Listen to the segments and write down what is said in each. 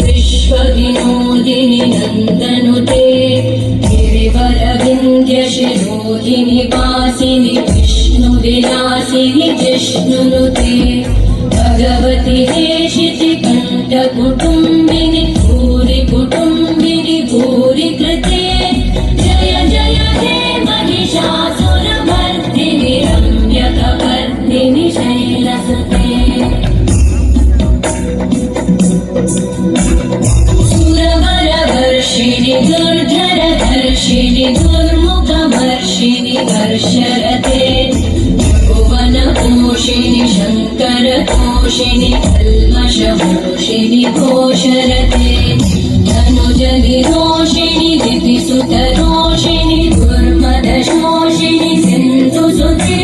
विश्वविनोदिनि नन्दनुते गिरिवरविन्द्यशिरोधिनि वासिनि विष्णुविलासिनि जिष्णुनुते भगवति हेशिति कण्ठकुटुम्बिनि भूरि कुटुम्बिनि भूरि कृते जय जय हे महिषासुरमर्दिनि रम्यकवर्दिनि शैलसुते सुरवरवर्षिणि दुर्धरधर्षिणि दुर्मुखवर्षिणि वर्षरते भुवनपोषिणि शङ्करतोषिणि कल्मषमोषिणि घोषरते धनुजनिरोषिणि दितिसुतरोषिणि दुर्मदशोषिणि सिन्धुसुते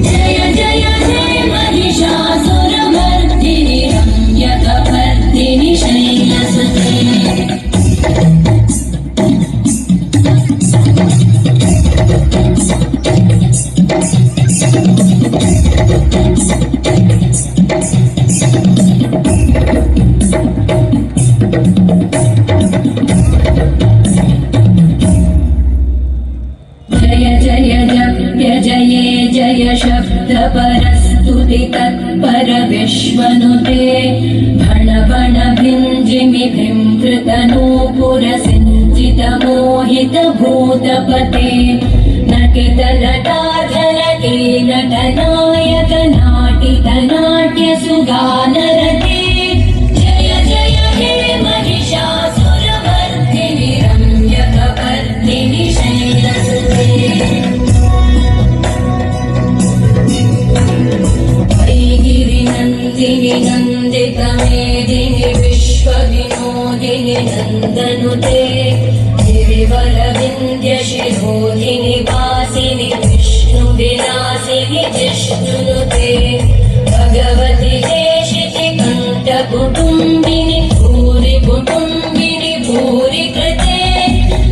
जय जय हे महिषासुरमर्दिनि रम्यकवर्दिनि शैलसुते जय शब्दपरस्तुति तत्पर विश्वनुते भण भण भिञ्जिमि भिंकृतनूपुरसिञ्चित मोहित भूतपते नटितलटाधरके नटनायक नाटित नाट्य सुगानरते जय जय हे महिषासुरमर्दिनि रम्यकवर्दिनि शैलसुते नन्दितमेदिनि विश्वविनोदिनि नन्दनुते गिरिवरविन्द्यशिरोधिनि वासिनि विष्णुविलासिनि जिष्णुनुते भगवति हेशिति कण्ठकुटुम्बिनि भूरि कुटुम्बिनि भूरि कृते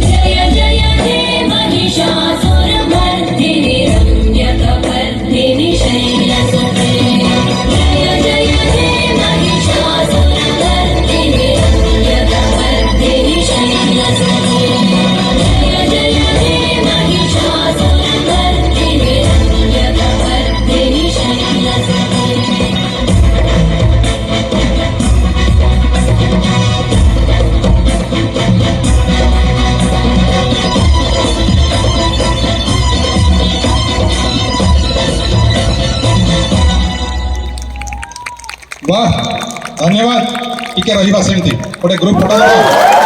जय जय हे महिषासुरमर्दिनि रम्यकवर्दिनि शैलसुते वाह धन्यवाद। ठीक है रही सेमती गोटे ग्रुप फोटो